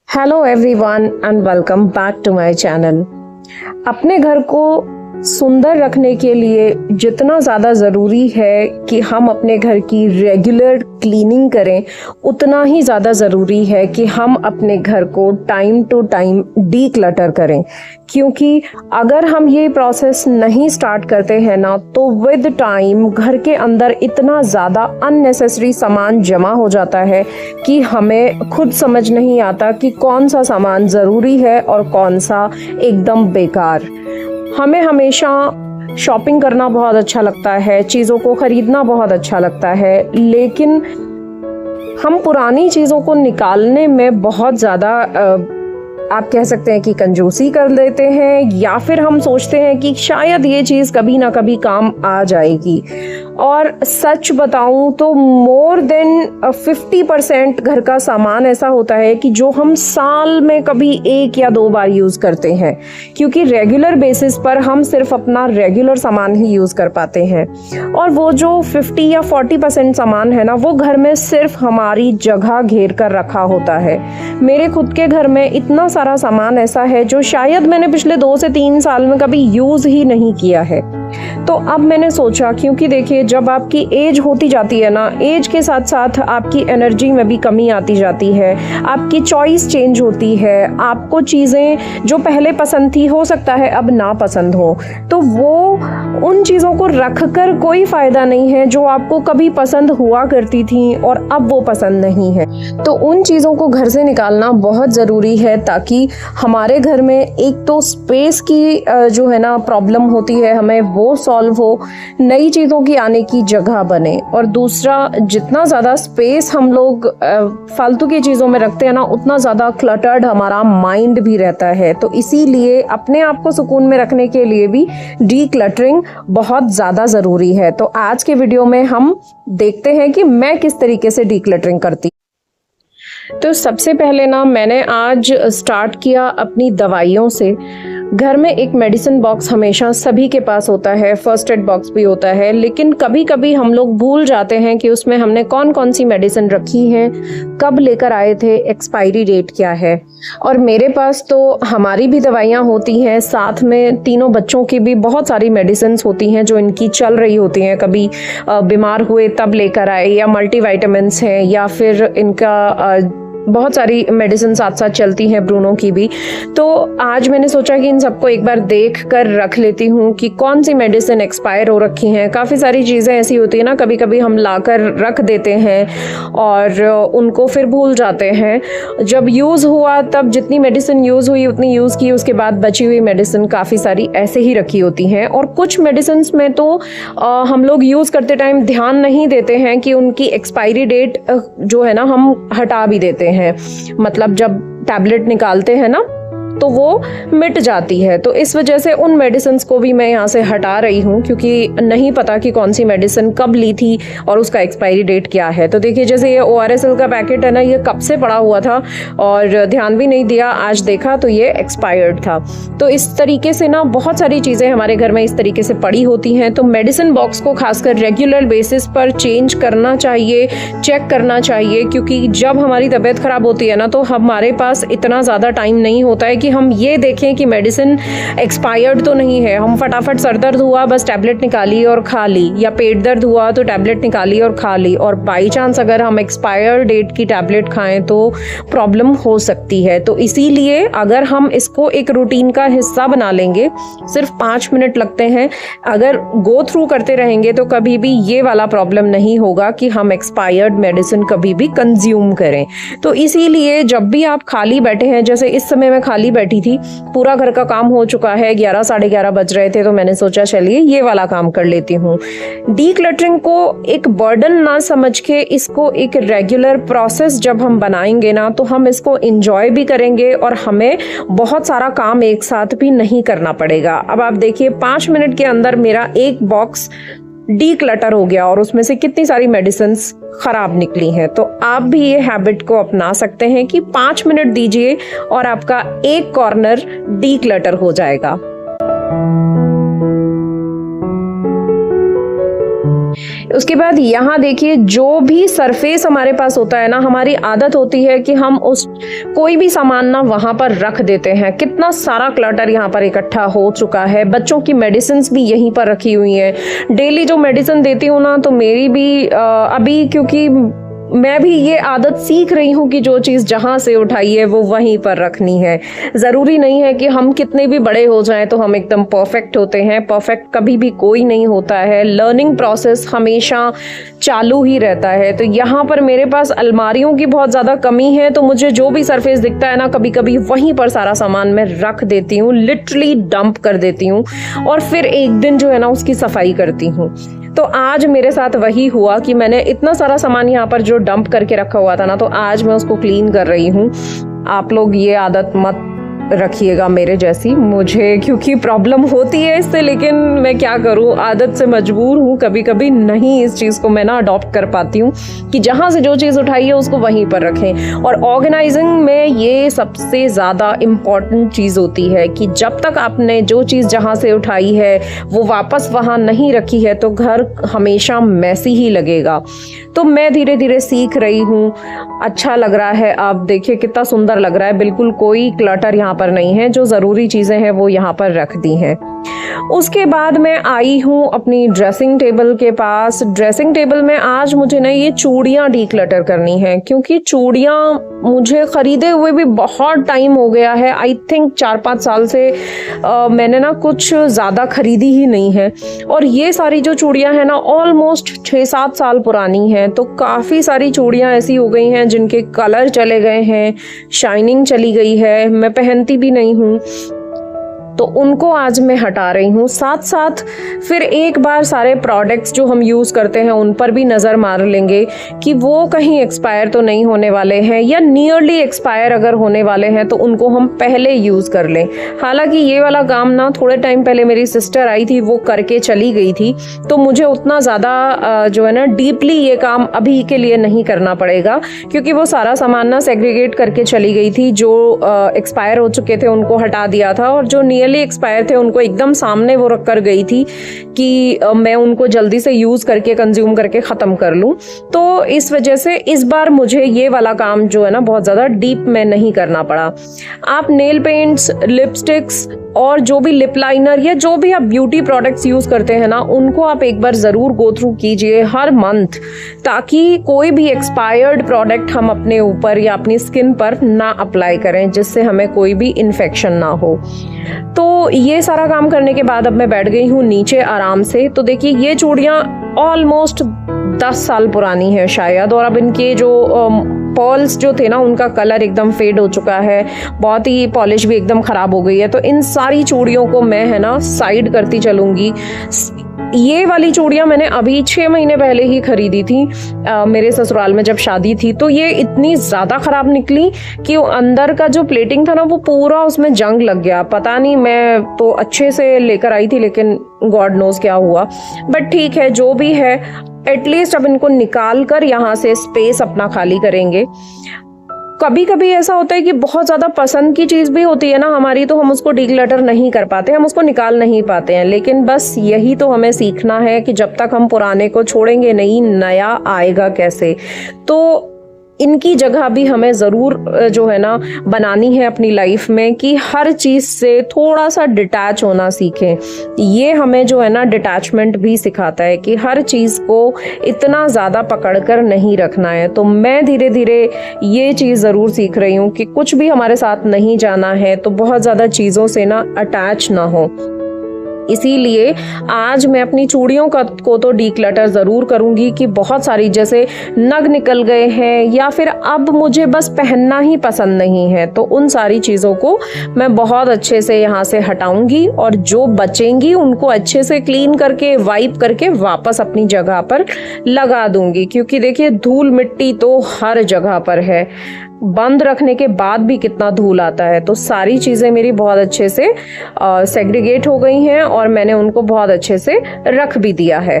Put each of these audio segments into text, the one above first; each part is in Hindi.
Hello everyone and welcome back to my channel. अपने घर को सुंदर रखने के लिए जितना ज़्यादा ज़रूरी है कि हम अपने घर की रेगुलर क्लीनिंग करें, उतना ही ज़्यादा ज़रूरी है कि हम अपने घर को टाइम टू टाइम डीक्लटर करें। क्योंकि अगर हम ये प्रोसेस नहीं स्टार्ट करते हैं ना, तो विद टाइम घर के अंदर इतना ज़्यादा अननेसेसरी सामान जमा हो जाता है कि हमें खुद समझ नहीं आता कि कौन सा सामान ज़रूरी है और कौन सा एकदम बेकार। हमें हमेशा शॉपिंग करना बहुत अच्छा लगता है, चीज़ों को ख़रीदना बहुत अच्छा लगता है, लेकिन हम पुरानी चीज़ों को निकालने में बहुत ज़्यादा आप कह सकते हैं कि कंजूसी कर लेते हैं, या फिर हम सोचते हैं कि शायद ये चीज़ कभी ना कभी काम आ जाएगी। और सच बताऊं तो मोर देन 50% घर का सामान ऐसा होता है कि जो हम साल में कभी 1 या 2 बार यूज़ करते हैं, क्योंकि रेगुलर बेसिस पर हम सिर्फ अपना रेगुलर सामान ही यूज़ कर पाते हैं। और वो जो 50 या 40% सामान है ना, वो घर में सिर्फ हमारी जगह घेर कर रखा होता है। मेरे खुद के घर में इतना सारा सामान ऐसा है जो शायद मैंने पिछले 2 से 3 साल में कभी यूज़ ही नहीं किया है। तो अब मैंने सोचा, क्योंकि देखिए जब आपकी एज होती जाती है ना, एज के साथ साथ आपकी एनर्जी में भी कमी आती जाती है, आपकी चॉइस चेंज होती है, आपको चीज़ें जो पहले पसंद थी हो सकता है अब ना पसंद हो, तो वो उन चीज़ों को रख कर कोई फ़ायदा नहीं है जो आपको कभी पसंद हुआ करती थी और अब वो पसंद नहीं है। तो उन चीज़ों को घर से निकालना बहुत ज़रूरी है, ताकि हमारे घर में एक तो स्पेस की जो है ना प्रॉब्लम होती है, हमें वो सॉल्व हो, नई चीज़ों की आने की जगह बने। और दूसरा, जितना ज़्यादा स्पेस हम लोग फालतू की चीज़ों में रखते हैं ना, उतना ज़्यादा क्लटर्ड हमारा माइंड भी रहता है। तो इसीलिए अपने आप को सुकून में रखने के लिए भी डीक्लटरिंग बहुत ज़्यादा ज़रूरी है। तो आज के वीडियो में हम देखते हैं कि मैं किस तरीके से डीक्लटरिंग करती। तो सबसे पहले ना मैंने आज स्टार्ट किया अपनी दवाइयों से। घर में एक मेडिसिन बॉक्स हमेशा सभी के पास होता है, फर्स्ट एड बॉक्स भी होता है, लेकिन कभी कभी हम लोग भूल जाते हैं कि उसमें हमने कौन कौन सी मेडिसिन रखी हैं, कब लेकर आए थे, एक्सपायरी डेट क्या है। और मेरे पास तो हमारी भी दवाइयाँ होती हैं, साथ में तीनों बच्चों की भी बहुत सारी मेडिसिन होती हैं जो इनकी चल रही होती हैं। कभी बीमार हुए तब लेकर आए, या मल्टीविटामिन्स हैं, या फिर इनका बहुत सारी मेडिसिन साथ साथ चलती हैं, ब्रूनो की भी। तो आज मैंने सोचा कि इन सबको एक बार देख कर रख लेती हूँ कि कौन सी मेडिसिन एक्सपायर हो रखी हैं। काफ़ी सारी चीज़ें ऐसी होती है ना, कभी कभी हम लाकर रख देते हैं और उनको फिर भूल जाते हैं। जब यूज़ हुआ तब जितनी मेडिसिन यूज़ हुई उतनी यूज़ की, उसके बाद बची हुई मेडिसिन काफ़ी सारी ऐसे ही रखी होती हैं। और कुछ मेडिसिन में तो हम लोग यूज़ करते टाइम ध्यान नहीं देते हैं कि उनकी एक्सपायरी डेट जो है ना हम हटा भी देते हैं। मतलब जब टैबलेट निकालते हैं ना तो वो मिट जाती है। तो इस वजह से उन मेडिसिन को भी मैं यहाँ से हटा रही हूँ, क्योंकि नहीं पता कि कौन सी मेडिसिन कब ली थी और उसका एक्सपायरी डेट क्या है। तो देखिए जैसे ये ORSL का पैकेट है ना, ये कब से पड़ा हुआ था और ध्यान भी नहीं दिया, आज देखा तो ये एक्सपायर्ड था। तो इस तरीके से ना बहुत सारी चीज़ें हमारे घर में इस तरीके से पड़ी होती हैं। तो मेडिसिन बॉक्स को खासकर रेगुलर बेसिस पर चेंज करना चाहिए, चेक करना चाहिए, क्योंकि जब हमारी तबीयत ख़राब होती है ना, तो हमारे पास इतना ज़्यादा टाइम नहीं होता है कि हम ये देखें कि मेडिसिन एक्सपायर्ड तो नहीं है। हम फटाफट सर दर्द हुआ बस टैबलेट निकाली और खा ली, या पेट दर्द हुआ तो टैबलेट निकाली और खा ली, और बाई चांस अगर हम एक्सपायर डेट की टैबलेट खाएं तो प्रॉब्लम हो सकती है। तो इसीलिए अगर हम इसको एक रूटीन का हिस्सा बना लेंगे, सिर्फ 5 मिनट लगते हैं, अगर गो थ्रू करते रहेंगे तो कभी भी ये वाला प्रॉब्लम नहीं होगा कि हम एक्सपायर्ड मेडिसिन कभी भी कंज्यूम करें। तो इसीलिए जब भी आप खाली बैठे हैं, जैसे इस समय मैं खाली बैठी थी, पूरा घर का काम हो चुका है, 11 साढ़े 11 बज रहे थे, तो मैंने सोचा चलिए ये वाला काम कर लेती हूँ। डीक्लटरिंग को एक बर्डन ना समझ के इसको एक रेगुलर प्रोसेस जब हम बनाएंगे ना, तो हम इसको एंजॉय भी करेंगे और हमें बहुत सारा काम एक साथ भी नहीं करना पड़ेगा। अब आप देखिए 5 मिनट के अंदर मेरा एक बॉक्स डीक्लटर हो गया और उसमें से कितनी सारी मेडिसिन्स खराब निकली हैं। तो आप भी ये हैबिट को अपना सकते हैं कि 5 मिनट दीजिए और आपका एक कॉर्नर डीक्लटर हो जाएगा। उसके बाद यहाँ देखिए, जो भी सरफेस हमारे पास होता है ना, हमारी आदत होती है कि हम उस कोई भी सामान ना वहां पर रख देते हैं। कितना सारा क्लटर यहाँ पर इकट्ठा हो चुका है। बच्चों की मेडिसिन भी यहीं पर रखी हुई है। डेली जो मेडिसिन देती हूँ ना, तो मेरी भी अभी, क्योंकि मैं भी ये आदत सीख रही हूँ कि जो चीज़ जहाँ से उठाई है वो वहीं पर रखनी है। ज़रूरी नहीं है कि हम कितने भी बड़े हो जाएं तो हम एकदम परफेक्ट होते हैं। परफेक्ट कभी भी कोई नहीं होता है। लर्निंग प्रोसेस हमेशा चालू ही रहता है। तो यहाँ पर मेरे पास अलमारियों की बहुत ज़्यादा कमी है, तो मुझे जो भी सरफेस दिखता है ना, कभी कभी वहीं पर सारा सामान मैं रख देती हूँ, लिटरली डंप कर देती हूँ, और फिर एक दिन जो है ना उसकी सफाई करती हूँ। तो आज मेरे साथ वही हुआ कि मैंने इतना सारा सामान यहाँ पर जो डंप करके रखा हुआ था ना, तो आज मैं उसको क्लीन कर रही हूँ। आप लोग ये आदत मत रखिएगा मेरे जैसी, मुझे क्योंकि प्रॉब्लम होती है इससे, लेकिन मैं क्या करूं, आदत से मजबूर हूं। कभी कभी नहीं इस चीज़ को मैं ना अडॉप्ट कर पाती हूं कि जहां से जो चीज़ उठाई है उसको वहीं पर रखें। और ऑर्गेनाइजिंग में ये सबसे ज़्यादा इम्पॉर्टेंट चीज़ होती है कि जब तक आपने जो चीज़ जहां से उठाई है वो वापस वहां नहीं रखी है तो घर हमेशा मैसी ही लगेगा। तो मैं धीरे धीरे सीख रही हूँ। अच्छा लग रहा है। आप देखिए कितना सुंदर लग रहा है। बिल्कुल कोई क्लटर यहाँ पर नहीं है। जो ज़रूरी चीज़ें हैं वो यहाँ पर रख दी हैं। उसके बाद मैं आई हूँ अपनी ड्रेसिंग टेबल के पास। ड्रेसिंग टेबल में आज मुझे ना ये चूड़ियाँ डीक्लटर करनी है, क्योंकि चूड़ियाँ मुझे ख़रीदे हुए भी बहुत टाइम हो गया है। आई थिंक 4-5 साल से मैंने ना कुछ ज़्यादा खरीदी ही नहीं है। और ये सारी जो चूड़ियाँ हैं ना ऑलमोस्ट 6-7 साल पुरानी हैं। तो काफ़ी सारी चूड़ियाँ ऐसी हो गई हैं जिनके कलर चले गए हैं, शाइनिंग चली गई है, मैं पहनती भी नहीं हूँ। तो उनको आज मैं हटा रही हूँ। साथ साथ फिर एक बार सारे प्रोडक्ट्स जो हम यूज़ करते हैं उन पर भी नज़र मार लेंगे कि वो कहीं एक्सपायर तो नहीं होने वाले हैं, या नियरली एक्सपायर अगर होने वाले हैं तो उनको हम पहले यूज़ कर लें। हालांकि ये वाला काम ना थोड़े टाइम पहले मेरी सिस्टर आई थी, वो करके चली गई थी, तो मुझे उतना ज़्यादा जो है ना डीपली ये काम अभी के लिए नहीं करना पड़ेगा, क्योंकि वो सारा सामान ना सेग्रीगेट करके चली गई थी। जो एक्सपायर हो चुके थे उनको हटा दिया था, और जो एक्सपायर थे उनको एकदम सामने वो रख कर गई थी कि मैं उनको जल्दी से यूज करके कंज्यूम करके खत्म कर लूं। तो इस वजह से इस बार मुझे ये वाला काम जो है ना बहुत ज्यादा डीप में नहीं करना पड़ा। आप नेल पेंट्स, लिपस्टिक्स और जो भी लिप लाइनर या जो भी आप ब्यूटी प्रोडक्ट्स यूज करते हैं ना, उनको आप एक बार जरूर गो थ्रू कीजिए हर मंथ, ताकि कोई भी एक्सपायर्ड प्रोडक्ट हम अपने ऊपर या अपनी स्किन पर ना अप्लाई करें, जिससे हमें कोई भी इन्फेक्शन ना हो। तो ये सारा काम करने के बाद अब मैं बैठ गई हूँ नीचे आराम से। तो देखिए ये चूड़ियाँ ऑलमोस्ट 10 साल पुरानी है शायद, और अब इनके जो पर्ल्स जो थे ना उनका कलर एकदम फेड हो चुका है, बहुत ही पॉलिश भी एकदम खराब हो गई है। तो इन सारी चूड़ियों को मैं है ना साइड करती चलूंगी। ये वाली चूड़ियाँ मैंने अभी 6 महीने पहले ही खरीदी थी मेरे ससुराल में जब शादी थी। तो ये इतनी ज़्यादा ख़राब निकली कि अंदर का जो प्लेटिंग था ना वो पूरा उसमें जंग लग गया। पता नहीं, मैं तो अच्छे से लेकर आई थी लेकिन गॉड नोज क्या हुआ। बट ठीक है, जो भी है, एटलीस्ट अब इनको निकाल कर यहाँ से स्पेस अपना खाली करेंगे। कभी कभी ऐसा होता है कि बहुत ज़्यादा पसंद की चीज़ भी होती है ना हमारी, तो हम उसको डिक्लटर नहीं कर पाते, हम उसको निकाल नहीं पाते हैं। लेकिन बस यही तो हमें सीखना है कि जब तक हम पुराने को छोड़ेंगे नहीं, नया आएगा कैसे। तो इनकी जगह भी हमें ज़रूर जो है ना बनानी है अपनी लाइफ में, कि हर चीज़ से थोड़ा सा डिटैच होना सीखें। ये हमें जो है ना डिटैचमेंट भी सिखाता है कि हर चीज़ को इतना ज़्यादा पकड़कर नहीं रखना है। तो मैं धीरे धीरे ये चीज़ ज़रूर सीख रही हूँ कि कुछ भी हमारे साथ नहीं जाना है तो बहुत ज़्यादा चीज़ों से ना अटैच ना हो। इसीलिए आज मैं अपनी चूड़ियों को तो डीक्लटर ज़रूर करूँगी कि बहुत सारी जैसे नग निकल गए हैं या फिर अब मुझे बस पहनना ही पसंद नहीं है, तो उन सारी चीज़ों को मैं बहुत अच्छे से यहाँ से हटाऊंगी, और जो बचेंगी उनको अच्छे से क्लीन करके वाइप करके वापस अपनी जगह पर लगा दूंगी। क्योंकि देखिए धूल मिट्टी तो हर जगह पर है, बंद रखने के बाद भी कितना धूल आता है। तो सारी चीज़ें मेरी बहुत अच्छे से सेग्रीगेट हो गई हैं और मैंने उनको बहुत अच्छे से रख भी दिया है।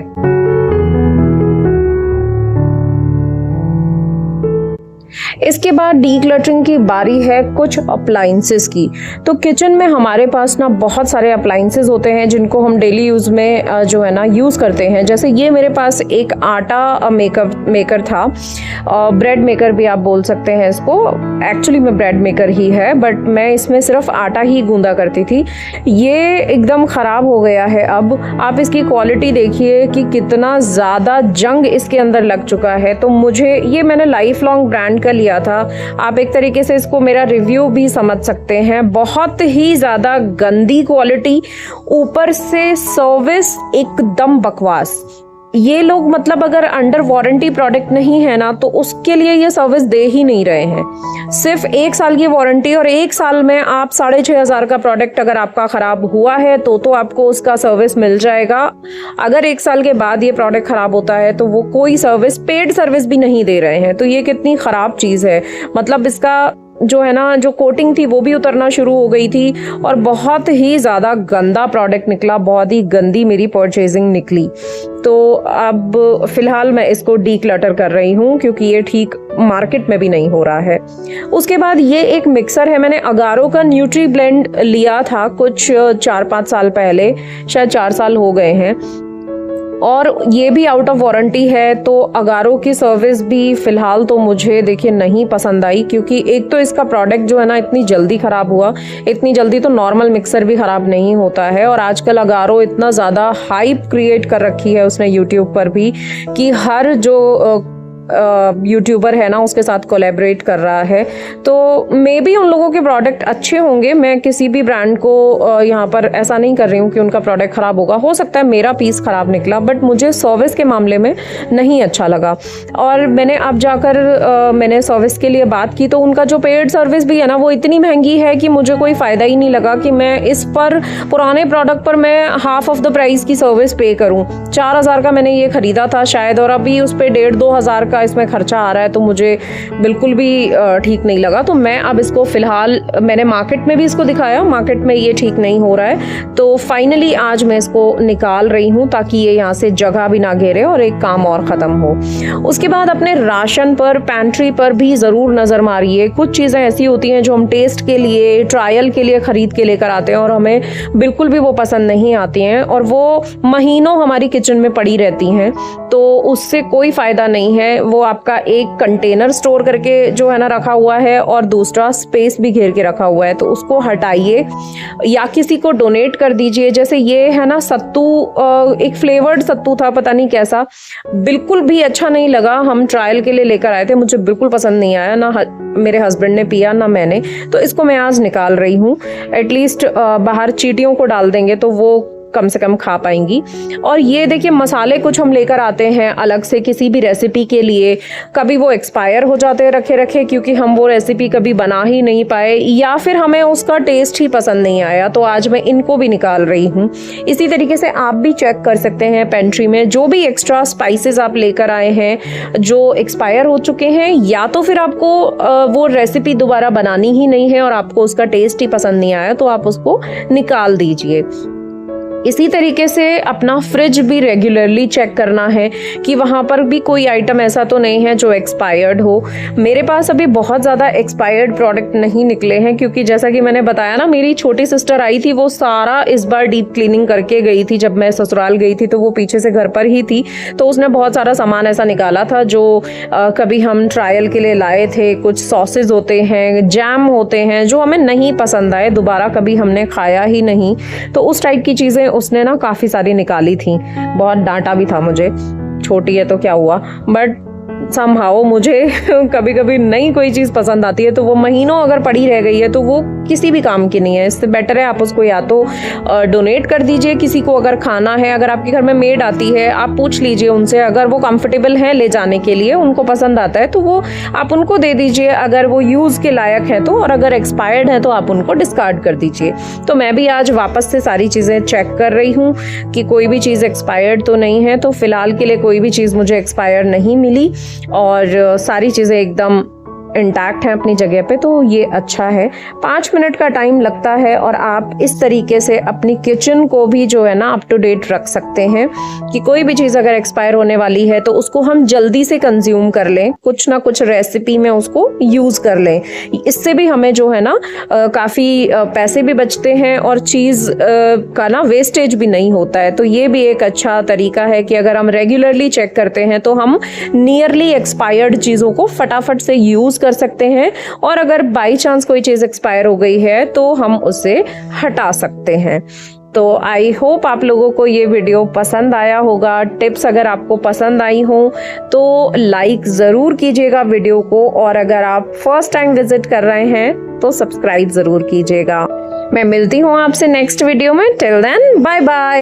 इसके बाद डीक्लटरिंग की बारी है कुछ अप्लाइंसेस की। तो किचन में हमारे पास ना बहुत सारे अप्लाइंसेस होते हैं जिनको हम डेली यूज़ में जो है ना यूज़ करते हैं। जैसे ये मेरे पास एक आटा मेकर था, ब्रेड मेकर भी आप बोल सकते हैं इसको, एक्चुअली में ब्रेड मेकर ही है, बट मैं इसमें सिर्फ आटा ही गूंदा करती थी। ये एकदम ख़राब हो गया है। अब आप इसकी क्वालिटी देखिए कि कितना ज़्यादा जंग इसके अंदर लग चुका है। तो मुझे ये मैंने लाइफ लॉन्ग ब्रांड का लिया था। आप एक तरीके से इसको मेरा रिव्यू भी समझ सकते हैं। बहुत ही ज़्यादा गंदी क्वालिटी, ऊपर से सर्विस एकदम बकवास। ये लोग मतलब अगर अंडर वारंटी प्रोडक्ट नहीं है ना तो उसके लिए ये सर्विस दे ही नहीं रहे हैं। सिर्फ 1 साल की वारंटी, और 1 साल में आप 6,500 का प्रोडक्ट अगर आपका ख़राब हुआ है तो आपको उसका सर्विस मिल जाएगा। अगर 1 साल के बाद ये प्रोडक्ट ख़राब होता है तो वो कोई सर्विस, पेड सर्विस भी नहीं दे रहे हैं। तो ये कितनी ख़राब चीज़ है। मतलब इसका जो है ना, जो कोटिंग थी वो भी उतरना शुरू हो गई थी और बहुत ही ज़्यादा गंदा प्रोडक्ट निकला, बहुत ही गंदी मेरी परचेजिंग निकली। तो अब फ़िलहाल मैं इसको डीक्लटर कर रही हूँ क्योंकि ये ठीक मार्केट में भी नहीं हो रहा है। उसके बाद ये एक मिक्सर है, मैंने अगारो का न्यूट्री ब्लेंड लिया था कुछ 4-5 साल पहले, शायद 4 साल हो गए हैं, और ये भी आउट ऑफ वारंटी है। तो अगारो की सर्विस भी फ़िलहाल तो मुझे देखिए नहीं पसंद आई, क्योंकि एक तो इसका प्रोडक्ट जो है ना इतनी जल्दी ख़राब हुआ, इतनी जल्दी तो नॉर्मल मिक्सर भी ख़राब नहीं होता है। और आजकल अगारो इतना ज़्यादा हाइप क्रिएट कर रखी है उसने यूट्यूब पर भी कि हर जो यूट्यूबर है ना उसके साथ कोलैबोरेट कर रहा है। तो मे बी उन लोगों के प्रोडक्ट अच्छे होंगे। मैं किसी भी ब्रांड को यहाँ पर ऐसा नहीं कर रही हूँ कि उनका प्रोडक्ट ख़राब होगा, हो सकता है मेरा पीस ख़राब निकला, बट मुझे सर्विस के मामले में नहीं अच्छा लगा। और मैंने अब जाकर मैंने सर्विस के लिए बात की तो उनका जो पेड सर्विस भी है ना वो इतनी महंगी है कि मुझे कोई फ़ायदा ही नहीं लगा कि मैं इस पर, पुराने प्रोडक्ट पर मैं हाफ ऑफ द प्राइस की सर्विस पे करूँ। 4,000 का मैंने ये ख़रीदा था शायद, और अभी उस पर 1,500-2 हज़ार का इसमें खर्चा आ रहा है। तो मुझे बिल्कुल भी ठीक नहीं लगा। तो मैं अब इसको फ़िलहाल, मैंने मार्केट में भी इसको दिखाया, मार्केट में ये ठीक नहीं हो रहा है। तो फाइनली आज मैं इसको निकाल रही हूँ ताकि ये यहाँ से जगह भी ना घेरे और एक काम और ख़त्म हो। उसके बाद अपने राशन पर, पैंट्री पर भी ज़रूर नज़र मारिए। कुछ चीज़ें ऐसी होती हैं जो हम टेस्ट के लिए, ट्रायल के लिए ख़रीद के लेकर आते हैं और हमें बिल्कुल भी वो पसंद नहीं आती हैं और वो महीनों हमारी किचन में पड़ी रहती हैं। तो उससे कोई फ़ायदा नहीं है। वो आपका एक कंटेनर स्टोर करके जो है ना रखा हुआ है और दूसरा स्पेस भी घेर के रखा हुआ है। तो उसको हटाइए या किसी को डोनेट कर दीजिए। जैसे ये है ना सत्तू, एक फ्लेवर्ड सत्तू था, पता नहीं कैसा, बिल्कुल भी अच्छा नहीं लगा। हम ट्रायल के लिए लेकर आए थे, मुझे बिल्कुल पसंद नहीं आया, ना मेरे हस्बैंड ने पिया ना मैंने। तो इसको मैं आज निकाल रही हूँ। एटलीस्ट बाहर चींटियों को डाल देंगे तो वो कम से कम खा पाएंगी। और ये देखिए मसाले कुछ हम लेकर आते हैं अलग से किसी भी रेसिपी के लिए, कभी वो एक्सपायर हो जाते हैं रखे रखे क्योंकि हम वो रेसिपी कभी बना ही नहीं पाए या फिर हमें उसका टेस्ट ही पसंद नहीं आया। तो आज मैं इनको भी निकाल रही हूँ। इसी तरीके से आप भी चेक कर सकते हैं पेंट्री में जो भी एक्स्ट्रा स्पाइसेस आप लेकर आए हैं जो एक्सपायर हो चुके हैं, या तो फिर आपको वो रेसिपी दोबारा बनानी ही नहीं है और आपको उसका टेस्ट ही पसंद नहीं आया, तो आप उसको निकाल दीजिए। इसी तरीके से अपना फ्रिज भी रेगुलरली चेक करना है कि वहाँ पर भी कोई आइटम ऐसा तो नहीं है जो एक्सपायर्ड हो। मेरे पास अभी बहुत ज़्यादा एक्सपायर्ड प्रोडक्ट नहीं निकले हैं क्योंकि जैसा कि मैंने बताया ना, मेरी छोटी सिस्टर आई थी, वो सारा इस बार डीप क्लीनिंग करके गई थी। जब मैं ससुराल गई थी तो वो पीछे से घर पर ही थी, तो उसने बहुत सारा सामान ऐसा निकाला था जो कभी हम ट्रायल के लिए लाए थे। कुछ सॉसेज होते हैं, जैम होते हैं जो हमें नहीं पसंद आए, दोबारा कभी हमने खाया ही नहीं। तो उस टाइप की चीज़ें उसने ना काफ़ी सारी निकाली थी। बहुत डांटा भी था मुझे, छोटी है तो क्या हुआ, बट समहाउ मुझे कभी कभी नई कोई चीज़ पसंद आती है तो वो महीनों अगर पड़ी रह गई है तो वो किसी भी काम की नहीं है। इससे बेटर है आप उसको या तो डोनेट कर दीजिए किसी को अगर खाना है। अगर आपके घर में मेड आती है, आप पूछ लीजिए उनसे, अगर वो कंफर्टेबल है ले जाने के लिए, उनको पसंद आता है तो वो आप उनको दे दीजिए अगर वो यूज़ के लायक है तो, और अगर एक्सपायर्ड है तो आप उनको डिस्कार्ड कर दीजिए। तो मैं भी आज वापस से सारी चीज़ें चेक कर रही हूँ कि कोई भी चीज़ एक्सपायर्ड तो नहीं है। तो फिलहाल के लिए कोई भी चीज़ मुझे एक्सपायर नहीं मिली और सारी चीज़ें एकदम इंटैक्ट हैं अपनी जगह पे, तो ये अच्छा है। 5 मिनट का टाइम लगता है और आप इस तरीके से अपनी किचन को भी जो है ना अप टू डेट रख सकते हैं कि कोई भी चीज़ अगर एक्सपायर होने वाली है तो उसको हम जल्दी से कंज्यूम कर लें, कुछ ना कुछ रेसिपी में उसको यूज़ कर लें। इससे भी हमें जो है ना काफ़ी पैसे भी बचते हैं और चीज़ का ना वेस्टेज भी नहीं होता है। तो ये भी एक अच्छा तरीका है कि अगर हम रेगुलरली चेक करते हैं तो हम नियरली एक्सपायर्ड चीज़ों को फटाफट से यूज़ कर सकते हैं, और अगर बाई चांस कोई चीज़ एक्सपायर हो गई है तो हम उसे हटा सकते हैं। तो आई होप आप लोगों को ये वीडियो पसंद आया होगा। टिप्स अगर आपको पसंद आई हो तो लाइक ज़रूर कीजिएगा वीडियो को, और अगर आप फर्स्ट टाइम विजिट कर रहे हैं तो सब्सक्राइब ज़रूर कीजिएगा। मैं मिलती हूँ आपसे नेक्स्ट वीडियो में। Till then bye bye.